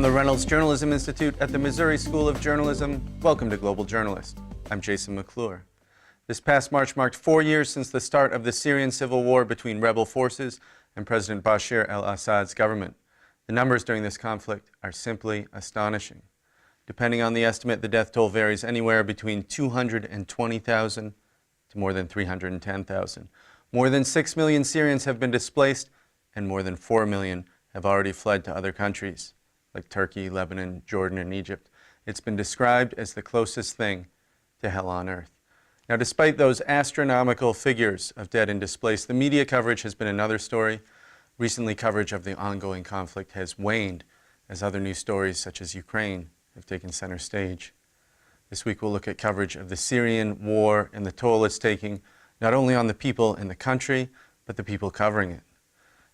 the Reynolds Journalism Institute at the Missouri School of Journalism, welcome to Global Journalist. I'm Jason McClure. This past March marked 4 years since the start of the Syrian civil war between rebel forces and President Bashar al-Assad's government. The numbers during this conflict are simply astonishing. Depending on the estimate, the death toll varies anywhere between 220,000 to more than 310,000. More than 6 million Syrians have been displaced, and more than 4 million have already fled to other countries, like Turkey, Lebanon, Jordan, and Egypt. It's been described as the closest thing to hell on earth. Now, despite those astronomical figures of dead and displaced, the media coverage has been another story. Recently, coverage of the ongoing conflict has waned as other news stories, such as Ukraine, have taken center stage. This week, we'll look at coverage of the Syrian war and the toll it's taking, not only on the people in the country, but the people covering it.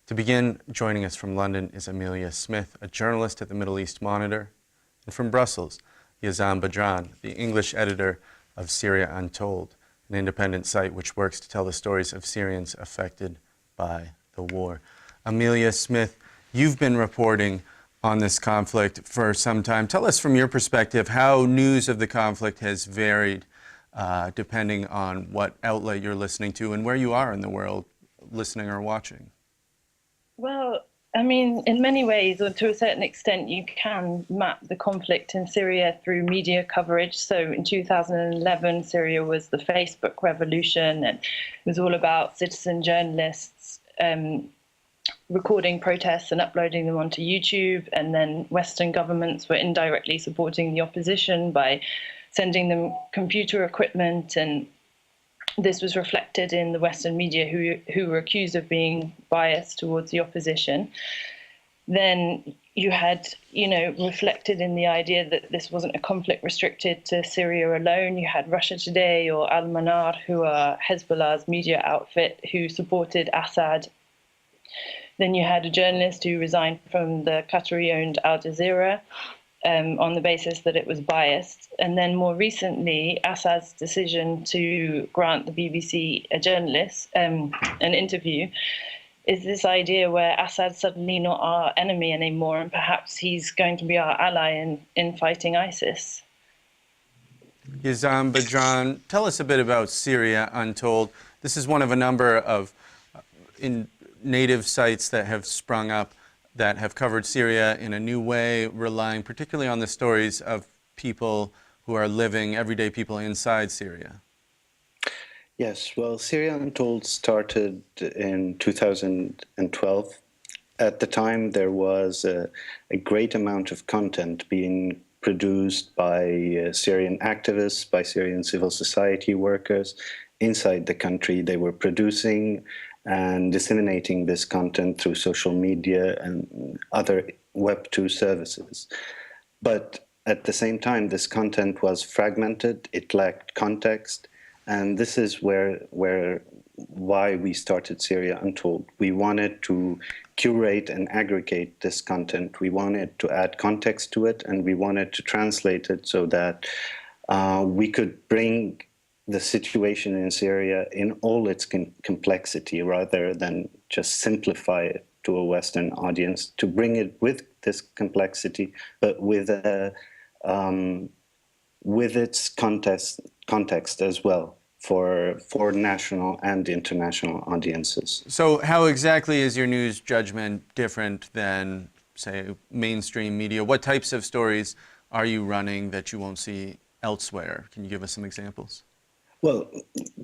To begin, joining us from London is Amelia Smith, a journalist at the Middle East Monitor, and from Brussels, Yazan Badran, the English editor of Syria Untold, an independent site which works to tell the stories of Syrians affected by the war. Amelia Smith, you've been reporting on this conflict for some time. Tell us from your perspective how news of the conflict has varied depending on what outlet you're listening to and where you are in the world listening or watching. Well, I mean, in many ways, or to a certain extent, you can map the conflict in Syria through media coverage. So in 2011, Syria was the Facebook revolution, and it was all about citizen journalists recording protests and uploading them onto YouTube. And then Western governments were indirectly supporting the opposition by sending them computer equipment, and this was reflected in the Western media who were accused of being biased towards the opposition. Then you had, reflected in the idea that this wasn't a conflict restricted to Syria alone. You had Russia Today or Al-Manar, who are Hezbollah's media outfit, who supported Assad. Then you had a journalist who resigned from the Qatari-owned Al Jazeera on the basis that it was biased. And then more recently, Assad's decision to grant the BBC a journalist an interview is this idea where Assad's suddenly not our enemy anymore, and perhaps he's going to be our ally in fighting ISIS. Yazan Badran, tell us a bit about Syria Untold. This is one of a number of native sites that have sprung up that have covered Syria in a new way, relying particularly on the stories of people who are living, everyday people inside Syria. Yes, well, Syria Untold started in 2012. At the time, there was a great amount of content being produced by Syrian activists, by Syrian civil society workers inside the country. They were producing and disseminating this content through social media and other Web 2 services. But at the same time, this content was fragmented, it lacked context, and this is why we started Syria Untold. We wanted to curate and aggregate this content. We wanted to add context to it, and we wanted to translate it so that we could bring the situation in Syria in all its complexity, rather than just simplify it to a Western audience, to bring it with this complexity, but with its context as well for national and international audiences. So how exactly is your news judgment different than, say, mainstream media? What types of stories are you running that you won't see elsewhere? Can you give us some examples? Well,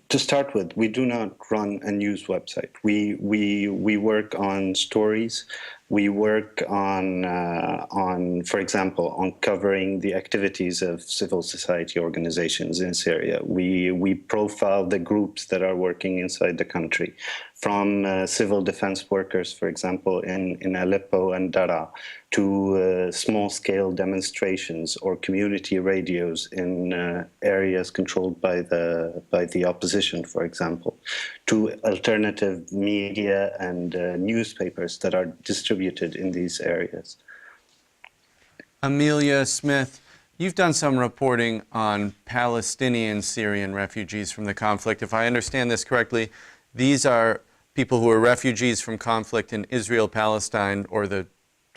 to start with, we do not run a news website. We work on stories. We work on, for example, on covering the activities of civil society organizations in Syria. We profile the groups that are working inside the country, from civil defense workers, for example, in Aleppo and Daraa, to small-scale demonstrations or community radios in areas controlled by the opposition, for example, to alternative media and newspapers that are distributed in these areas. Amelia Smith, you've done some reporting on Palestinian Syrian refugees from the conflict. If I understand this correctly, these are people who are refugees from conflict in Israel, Palestine, or the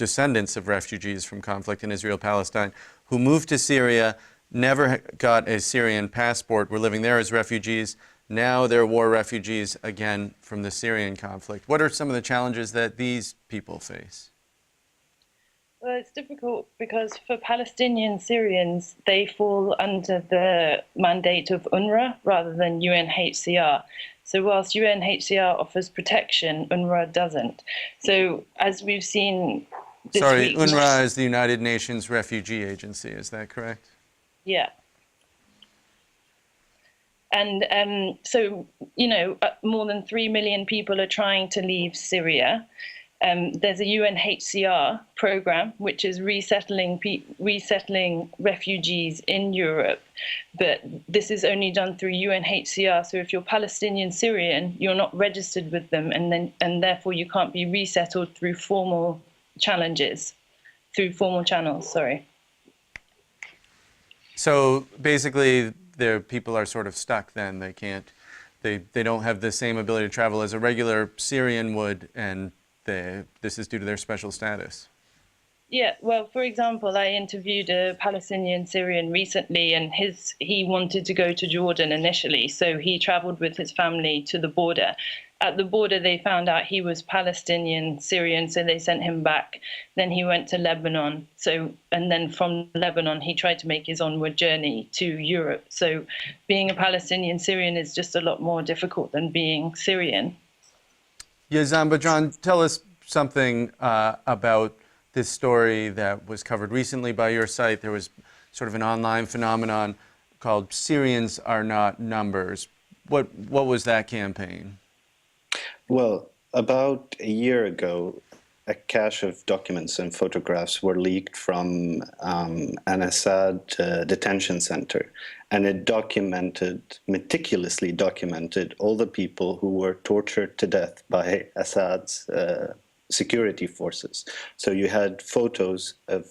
descendants of refugees from conflict in Israel-Palestine who moved to Syria, never got a Syrian passport, were living there as refugees. Now they're war refugees again from the Syrian conflict. What are some of the challenges that these people face? Well, it's difficult because for Palestinian Syrians, they fall under the mandate of UNRWA rather than UNHCR. So whilst UNHCR offers protection, UNRWA doesn't. So as we've seen this week... UNRWA is the United Nations Refugee Agency, is that correct? Yeah. And so, more than 3 million people are trying to leave Syria. There's a UNHCR program which is resettling refugees in Europe, but this is only done through UNHCR. So if you're Palestinian Syrian, you're not registered with them, and therefore you can't be resettled through formal channels. Sorry. So basically, the people are sort of stuck. Then they don't have the same ability to travel as a regular Syrian would, and this is due to their special status. Yeah, well, for example, I interviewed a Palestinian Syrian recently, and he wanted to go to Jordan initially, so he traveled with his family to the border. At the border, they found out he was Palestinian Syrian, so they sent him back. Then he went to Lebanon. And then from Lebanon, he tried to make his onward journey to Europe. So being a Palestinian Syrian is just a lot more difficult than being Syrian. Yazan, Badran, tell us something about this story that was covered recently by your site. There was sort of an online phenomenon called Syrians Are Not Numbers. What was that campaign? Well, about a year ago, a cache of documents and photographs were leaked from an Al-Assad detention center, and it meticulously documented all the people who were tortured to death by Assad's security forces. So you had photos of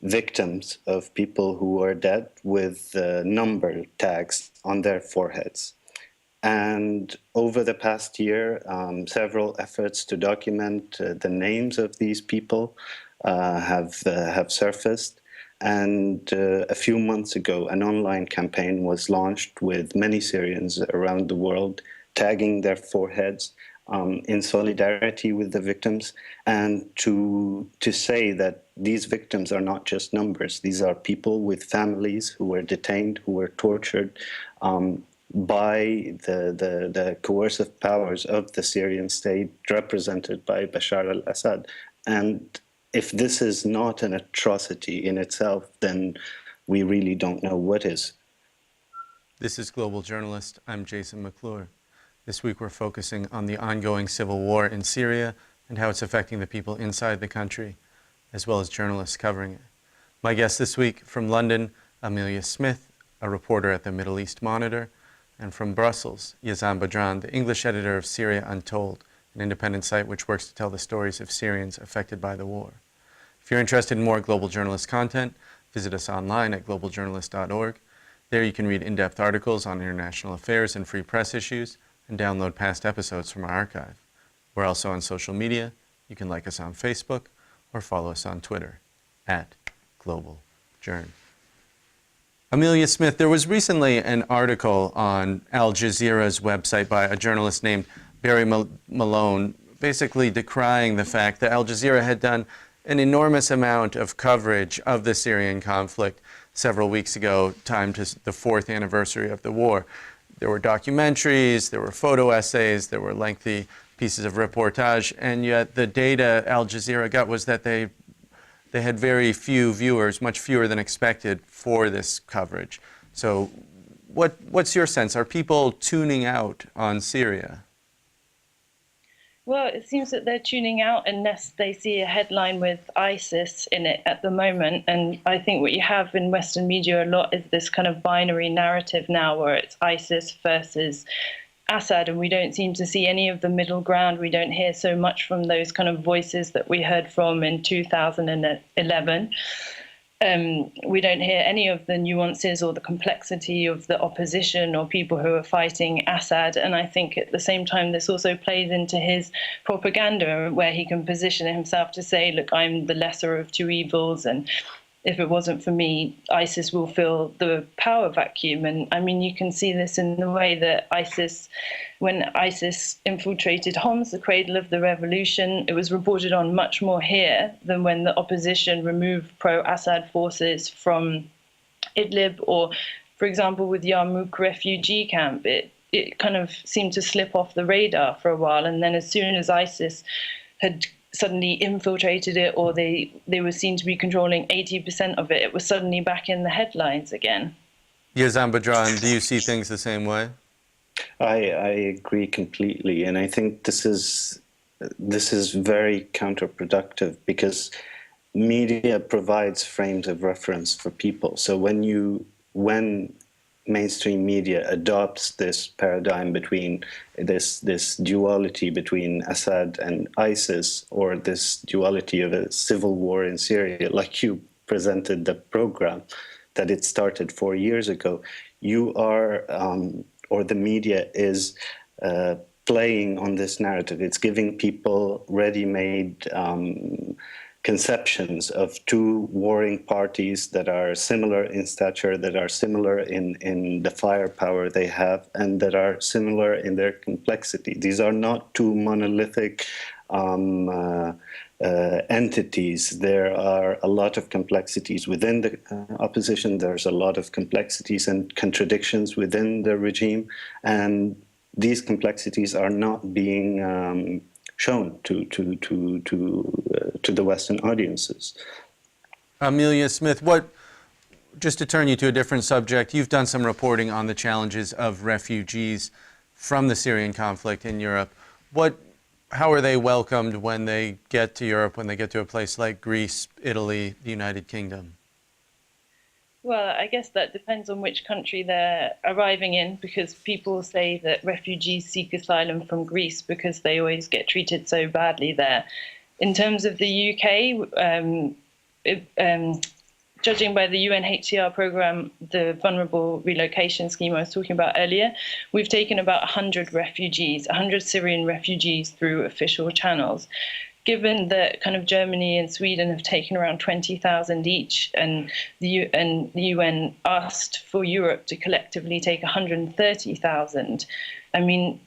victims of people who were dead with number tags on their foreheads. And over the past year, several efforts to document the names of these people have surfaced. And a few months ago, an online campaign was launched with many Syrians around the world tagging their foreheads in solidarity with the victims, and to say that these victims are not just numbers. These are people with families who were detained, who were tortured, by the coercive powers of the Syrian state represented by Bashar al-Assad. And if this is not an atrocity in itself, then we really don't know what is. This is Global Journalist. I'm Jason McClure. This week we're focusing on the ongoing civil war in Syria and how it's affecting the people inside the country, as well as journalists covering it. My guest this week from London, Amelia Smith, a reporter at the Middle East Monitor, and from Brussels, Yazan Badran, the English editor of Syria Untold, an independent site which works to tell the stories of Syrians affected by the war. If you're interested in more Global Journalist content, visit us online at globaljournalist.org. There you can read in-depth articles on international affairs and free press issues, and download past episodes from our archive. We're also on social media. You can like us on Facebook or follow us on Twitter @GlobalJourn. Amelia Smith, there was recently an article on Al Jazeera's website by a journalist named Barry Malone, basically decrying the fact that Al Jazeera had done an enormous amount of coverage of the Syrian conflict several weeks ago, timed to the 4th anniversary of the war. There were documentaries, there were photo essays, there were lengthy pieces of reportage, and yet the data Al Jazeera got was that they had very few viewers, much fewer than expected, for this coverage. So what's your sense? Are people tuning out on Syria? Well, it seems that they're tuning out unless they see a headline with ISIS in it at the moment. And I think what you have in Western media a lot is this kind of binary narrative now where it's ISIS versus Assad, and we don't seem to see any of the middle ground. We don't hear so much from those kind of voices that we heard from in 2011. we don't hear any of the nuances or the complexity of the opposition or people who are fighting Assad. And I think at the same time, this also plays into his propaganda, where he can position himself to say, look, I'm the lesser of two evils, and if it wasn't for me, ISIS will fill the power vacuum. And I mean, you can see this in the way that when ISIS infiltrated Homs, the cradle of the revolution, it was reported on much more here than when the opposition removed pro-Assad forces from Idlib, or, for example, with Yarmouk refugee camp. It kind of seemed to slip off the radar for a while. And then as soon as ISIS had suddenly infiltrated it, or they were seen to be controlling 80% of it, it was suddenly back in the headlines again. Yazan, Badran, do you see things the same way? I agree completely, and I think this is very counterproductive, because media provides frames of reference for people. So when mainstream media adopts this paradigm between this duality between Assad and ISIS, or this duality of a civil war in Syria, like you presented the program that it started 4 years ago, you are, or the media is playing on this narrative. It's giving people ready-made conceptions of two warring parties that are similar in stature, that are similar in the firepower they have, and that are similar in their complexity. These are not two monolithic entities. There are a lot of complexities within the opposition. There's a lot of complexities and contradictions within the regime, and these complexities are not being shown to the Western audiences. Amelia Smith, just to turn you to a different subject, you've done some reporting on the challenges of refugees from the Syrian conflict in Europe. How are they welcomed when they get to Europe, when they get to a place like Greece, Italy, the United Kingdom? Well, I guess that depends on which country they're arriving in, because people say that refugees seek asylum from Greece because they always get treated so badly there. In terms of the UK, judging by the UNHCR program, the vulnerable relocation scheme I was talking about earlier, we've taken about 100 Syrian refugees through official channels. Given that kind of Germany and Sweden have taken around 20,000 each, and the UN asked for Europe to collectively take 130,000, I mean,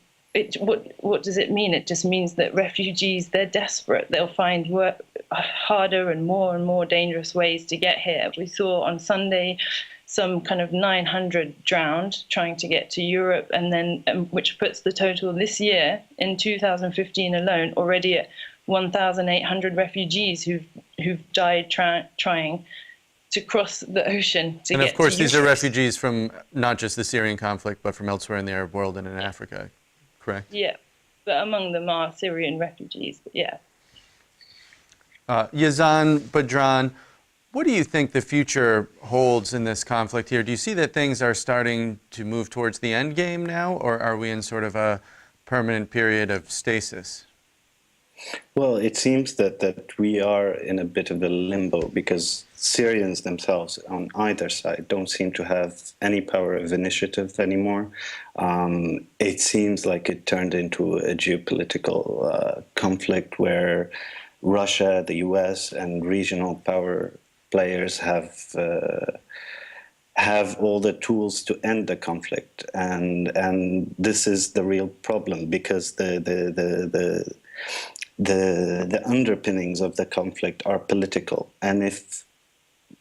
what does it mean? It just means that refugees, they're desperate. They'll find harder and more dangerous ways to get here. We saw on Sunday some kind of 900 drowned trying to get to Europe, and then which puts the total this year in 2015 alone already at 1,800 refugees who've died trying to cross the ocean to get to Europe. And of course, these are refugees from not just the Syrian conflict, but from elsewhere in the Arab world and in Africa, correct? Yeah, but among them are Syrian refugees, but yeah. Yazan, Badran, what do you think the future holds in this conflict here? Do you see that things are starting to move towards the end game now, or are we in sort of a permanent period of stasis? Well, it seems that we are in a bit of a limbo, because Syrians themselves on either side don't seem to have any power of initiative anymore. It seems like it turned into a geopolitical conflict where Russia, the US, and regional power players have all the tools to end the conflict, and this is the real problem, because the underpinnings of the conflict are political, and if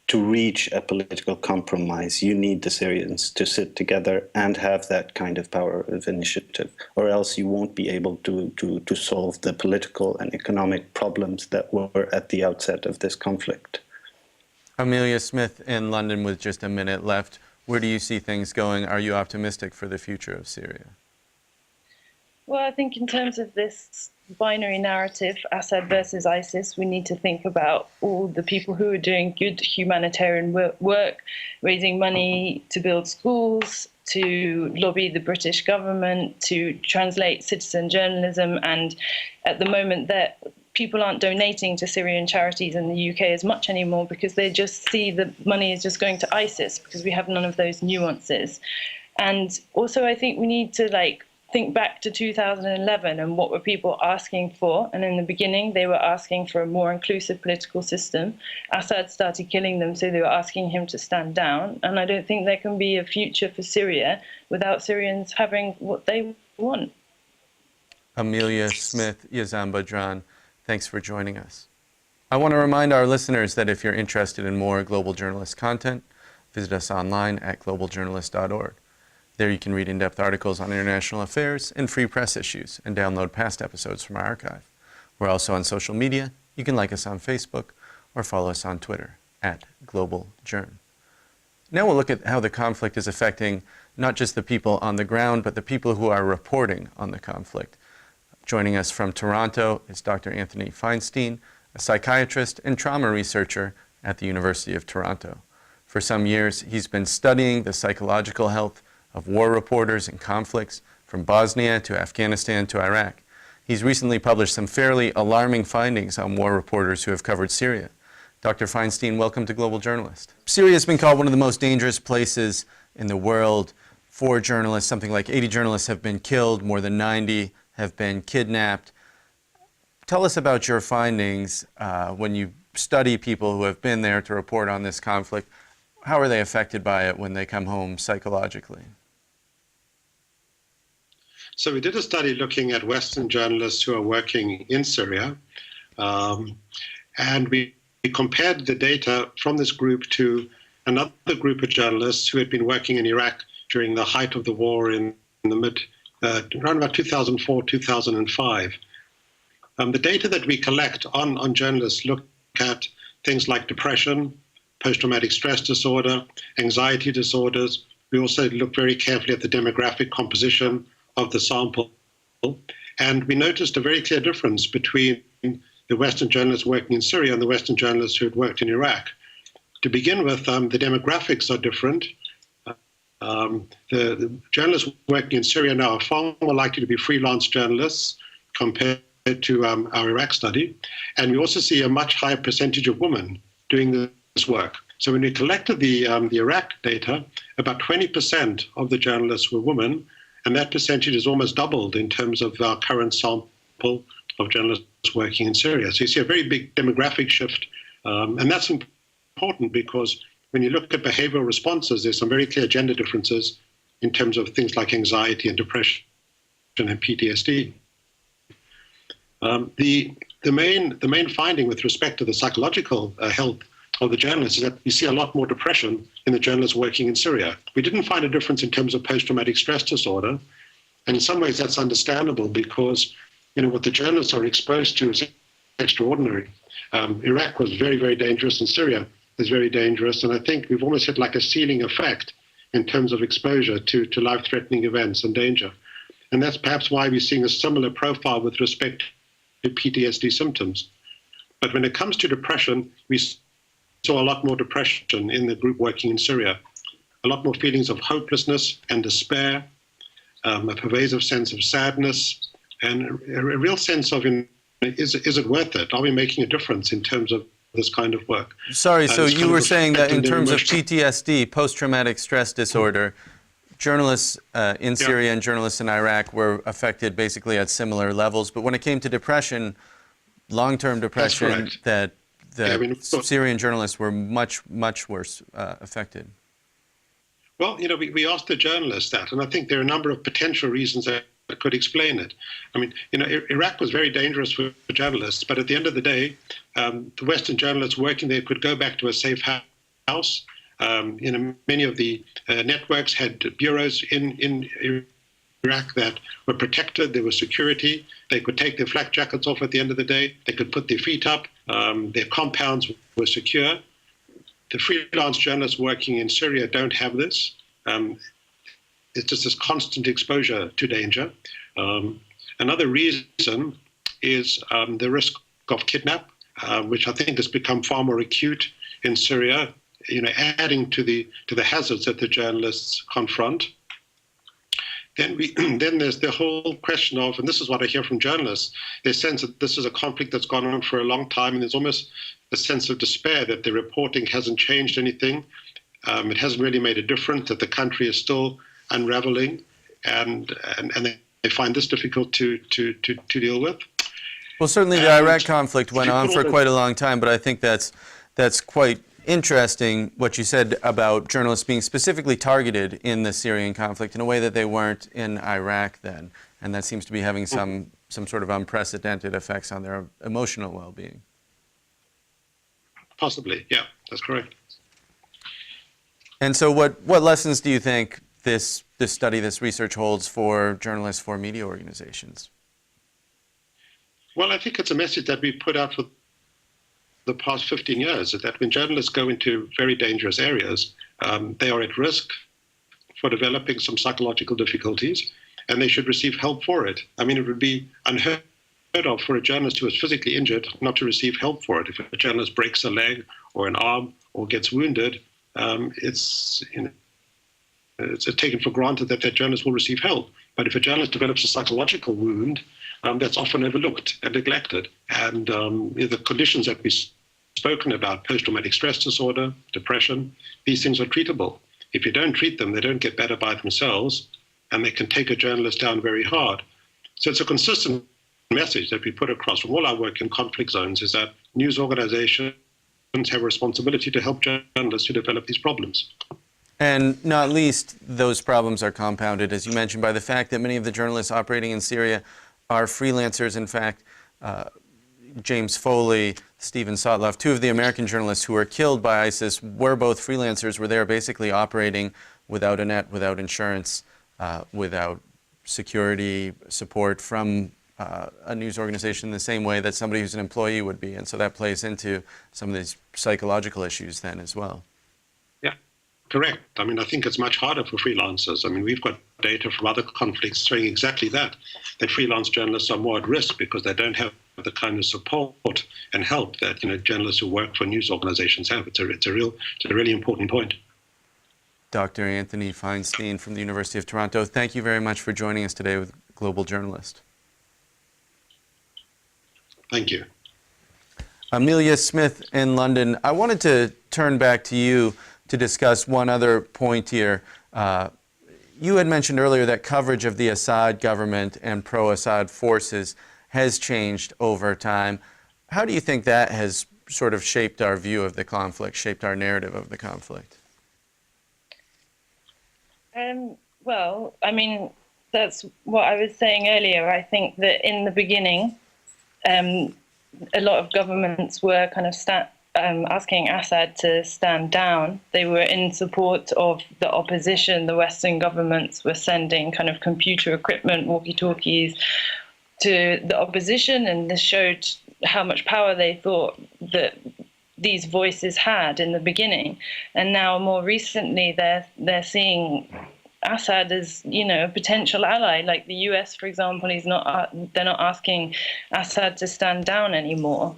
to reach a political compromise, you need the Syrians to sit together and have that kind of power of initiative, or else you won't be able to solve the political and economic problems that were at the outset of this conflict. Amelia Smith in London, with just a minute left, where do you see things going? Are you optimistic for the future of Syria? Well, I think in terms of this binary narrative, Assad versus ISIS, we need to think about all the people who are doing good humanitarian work, raising money to build schools, to lobby the British government, to translate citizen journalism. And at the moment, people aren't donating to Syrian charities in the UK as much anymore because they just see the money is just going to ISIS because we have none of those nuances. And also, I think we need to think back to 2011 and what were people asking for. And in the beginning, they were asking for a more inclusive political system. Assad started killing them, so they were asking him to stand down. And I don't think there can be a future for Syria without Syrians having what they want. Amelia, Smith, Yazan, Badran, thanks for joining us. I want to remind our listeners that if you're interested in more Global Journalist content, visit us online at globaljournalist.org. There you can read in-depth articles on international affairs and free press issues and download past episodes from our archive. We're also on social media. You can like us on Facebook or follow us on Twitter at globaljourn. Now we'll look at how the conflict is affecting not just the people on the ground, but the people who are reporting on the conflict. Joining us from Toronto is Dr. Anthony Feinstein, a psychiatrist and trauma researcher at the University of Toronto. For some years, he's been studying the psychological health of war reporters in conflicts from Bosnia to Afghanistan to Iraq. He's recently published some fairly alarming findings on war reporters who have covered Syria. Dr. Feinstein, welcome to Global Journalist. Syria has been called one of the most dangerous places in the world for journalists. Something like 80 journalists have been killed, more than 90 have been kidnapped. Tell us about your findings when you study people who have been there to report on this conflict. How are they affected by it when they come home psychologically? So we did a study looking at Western journalists who are working in Syria, and we compared the data from this group to another group of journalists who had been working in Iraq during the height of the war in the around about 2004, 2005. The data that we collect on journalists look at things like depression, post-traumatic stress disorder, anxiety disorders. We also look very carefully at the demographic composition of the sample. And we noticed a very clear difference between the Western journalists working in Syria and the Western journalists who had worked in Iraq. To begin with, the demographics are different. The journalists working in Syria now are far more likely to be freelance journalists compared to our Iraq study. And we also see a much higher percentage of women doing this work. So when we collected the Iraq data, about 20% of the journalists were women, and that percentage is almost doubled in terms of our current sample of journalists working in Syria. So you see a very big demographic shift, and that's important because when you look at behavioral responses, there's some very clear gender differences in terms of things like anxiety and depression and PTSD. The main finding with respect to the psychological health of the journalists is that you see a lot more depression in the journalists working in Syria. We didn't find a difference in terms of post-traumatic stress disorder, and in some ways that's understandable because what the journalists are exposed to is extraordinary. Iraq was very, very dangerous, and Syria is very dangerous, and I think we've almost hit like a ceiling effect in terms of exposure to life-threatening events and danger. And that's perhaps why we're seeing a similar profile with respect to PTSD symptoms. But when it comes to depression, we saw a lot more depression in the group working in Syria, a lot more feelings of hopelessness and despair, a pervasive sense of sadness, and a real sense of, is it worth it? Are we making a difference in terms of this kind of work? Sorry, so you were saying that in terms of PTSD, post-traumatic stress disorder, journalists in Syria and journalists in Iraq were affected basically at similar levels. But when it came to depression, long-term depression, that Syrian journalists were much, much worse affected. Well, we asked the journalists that, and I think there are a number of potential reasons that could explain it. I mean, Iraq was very dangerous for journalists, but at the end of the day, the Western journalists working there could go back to a safe house. Many of the networks had bureaus in Iraq that were protected. There was security. They could take their flak jackets off at the end of the day. They could put their feet up. Their compounds were secure. The freelance journalists working in Syria don't have this. It's just this constant exposure to danger. Another reason is the risk of kidnap, which I think has become far more acute in Syria, adding to the hazards that the journalists confront. then there's the whole question of, and this is what I hear from journalists, their sense that this is a conflict that's gone on for a long time, and there's almost a sense of despair that the reporting hasn't changed anything. It hasn't really made a difference, that the country is still unraveling, and they find this difficult to deal with. Well, certainly the Iraq conflict went on for quite a long time, but I think that's quite interesting what you said about journalists being specifically targeted in the Syrian conflict in a way that they weren't in Iraq then, and that seems to be having some sort of unprecedented effects on their emotional well-being. Possibly, yeah, that's correct. And so what lessons do you think this study, this research holds for journalists, for media organizations? Well, I think it's a message that we put out for the past 15 years, that when journalists go into very dangerous areas, they are at risk for developing some psychological difficulties, and they should receive help for it. I mean, it would be unheard of for a journalist who is physically injured not to receive help for it. If a journalist breaks a leg or an arm or gets wounded, it's taken for granted that journalist will receive help. But if a journalist develops a psychological wound, that's often overlooked and neglected. And the conditions that we've spoken about, post-traumatic stress disorder, depression, these things are treatable. If you don't treat them, they don't get better by themselves, and they can take a journalist down very hard. So it's a consistent message that we put across from all our work in conflict zones, is that news organizations have a responsibility to help journalists who develop these problems. And not least, those problems are compounded, as you mentioned, by the fact that many of the journalists operating in Syria are freelancers. In fact, James Foley, Stephen Sotloff, two of the American journalists who were killed by ISIS, were both freelancers, where they were basically operating without a net, without insurance, without security support from a news organization in the same way that somebody who's an employee would be. And so that plays into some of these psychological issues then as well. Yeah, correct. I mean, I think it's much harder for freelancers. I mean, we've got data from other conflicts showing exactly that freelance journalists are more at risk because they don't have the kind of support and help that journalists who work for news organizations have. It's a really important point. Dr. Anthony Feinstein from the University of Toronto, thank you very much for joining us today with Global Journalist. Thank you. Amelia Smith in London, I wanted to turn back to you to discuss one other point here. You had mentioned earlier that coverage of the Assad government and pro-Assad forces has changed over time. How do you think that has sort of shaped our view of the conflict, shaped our narrative of the conflict? Well, I mean, that's what I was saying earlier. I think that in the beginning, a lot of governments were kind of asking Assad to stand down. They were in support of the opposition. The Western governments were sending kind of computer equipment, walkie-talkies, to the opposition, and this showed how much power they thought that these voices had in the beginning. And now, more recently, they're seeing Assad as, a potential ally. Like the US, for example, they're not asking Assad to stand down anymore,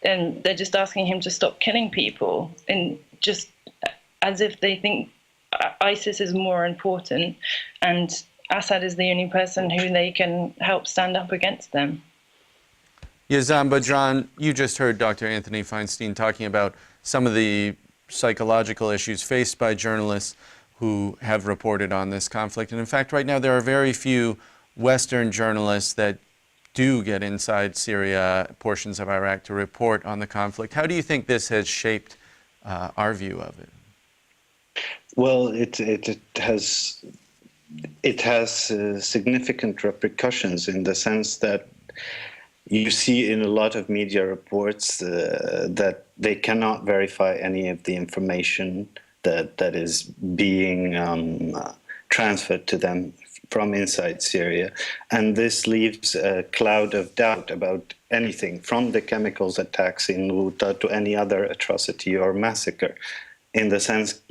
and they're just asking him to stop killing people, and just as if they think ISIS is more important, and Assad is the only person who they can help stand up against them. Yazan, Badran, you just heard Dr. Anthony Feinstein talking about some of the psychological issues faced by journalists who have reported on this conflict. And in fact, right now, there are very few Western journalists that do get inside Syria, portions of Iraq, to report on the conflict. How do you think this has shaped our view of it? Well, it has significant repercussions in the sense that you see in a lot of media reports that they cannot verify any of the information that is being transferred to them from inside Syria. And this leaves a cloud of doubt about anything, from the chemicals attacks in Ghouta to any other atrocity or massacre. In the sense,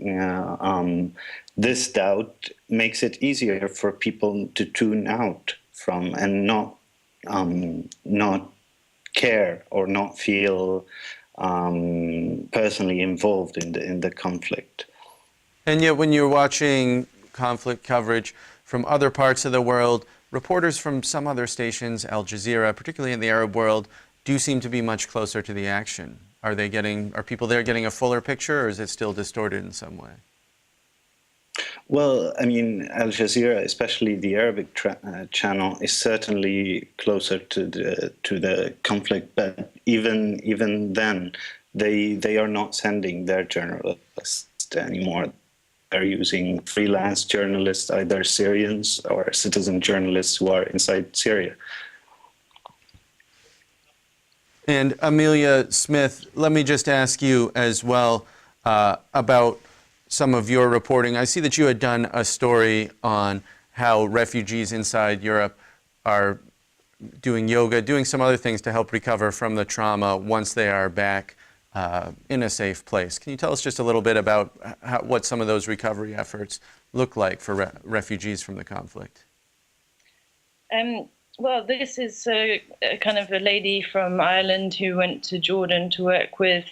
this doubt makes it easier for people to tune out from and not care or not feel personally involved in the conflict. And yet when you're watching conflict coverage from other parts of the world. Reporters from some other stations, Al Jazeera, particularly in the Arab world, do seem to be much closer to the action. Are people there getting a fuller picture, or is it still distorted in some way? Well, I mean, Al Jazeera, especially the Arabic channel, is certainly closer to the conflict. But even then, they are not sending their journalists anymore. They're using freelance journalists, either Syrians or citizen journalists who are inside Syria. And Amelia Smith, let me just ask you as well about some of your reporting. I see that you had done a story on how refugees inside Europe are doing yoga, doing some other things to help recover from the trauma once they are back in a safe place. Can you tell us just a little bit about what some of those recovery efforts look like for refugees from the conflict? Well, this is kind of a lady from Ireland who went to Jordan to work with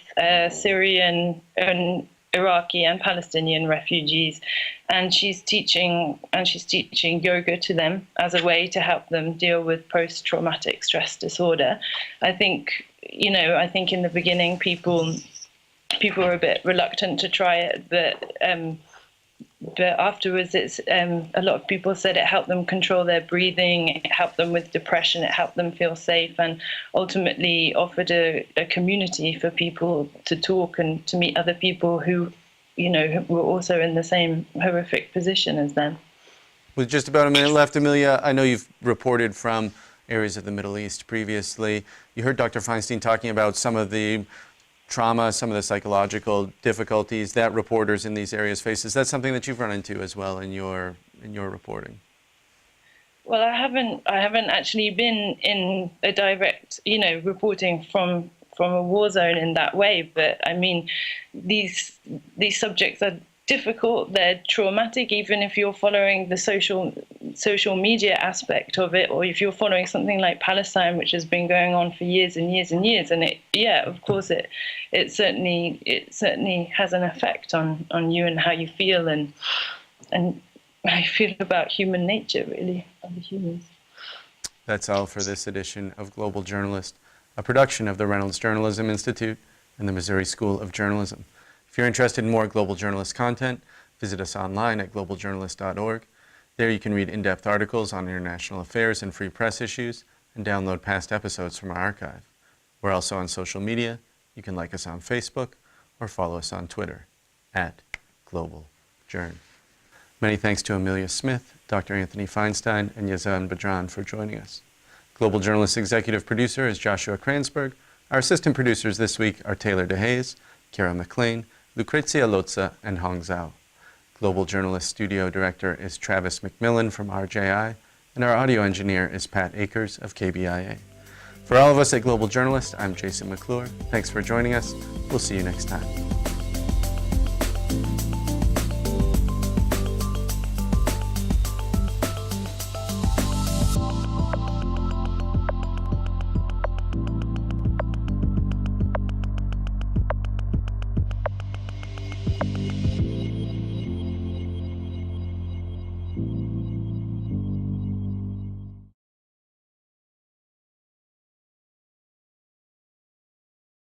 Syrian and Iraqi and Palestinian refugees, and she's teaching yoga to them as a way to help them deal with post-traumatic stress disorder. I think in the beginning people were a bit reluctant to try it, but afterwards it's a lot of people said it helped them control their breathing, it helped them with depression, it helped them feel safe, and ultimately offered a community for people to talk and to meet other people who were also in the same horrific position as them. With just about a minute left, Amelia, I know you've reported from areas of the Middle East previously. You heard Dr. Feinstein talking about some of the trauma, some of the psychological difficulties that reporters in these areas face. Is that something that you've run into as well in your reporting? Well, I haven't actually been in a direct, reporting from a war zone in that way. But I mean, these subjects are difficult. They're traumatic, even if you're following the social media aspect of it, or if you're following something like Palestine, which has been going on for years and years and years. And of course, it certainly has an effect on you and how you feel and how you feel about human nature, really, other humans. That's all for this edition of Global Journalist, a production of the Reynolds Journalism Institute and the Missouri School of Journalism. If you're interested in more Global Journalist content, visit us online at globaljournalist.org. There you can read in-depth articles on international affairs and free press issues and download past episodes from our archive. We're also on social media. You can like us on Facebook or follow us on Twitter at Global Journ. Many thanks to Amelia Smith, Dr. Anthony Feinstein, and Yazan Badran for joining us. Global Journalist executive producer is Joshua Kransberg. Our assistant producers this week are Taylor DeHaze, Kara McLean, Lucrezia Lotza, and Hong Zhao. Global Journalist studio director is Travis McMillan from RJI, and our audio engineer is Pat Akers of KBIA. For all of us at Global Journalist, I'm Jason McClure. Thanks for joining us. We'll see you next time.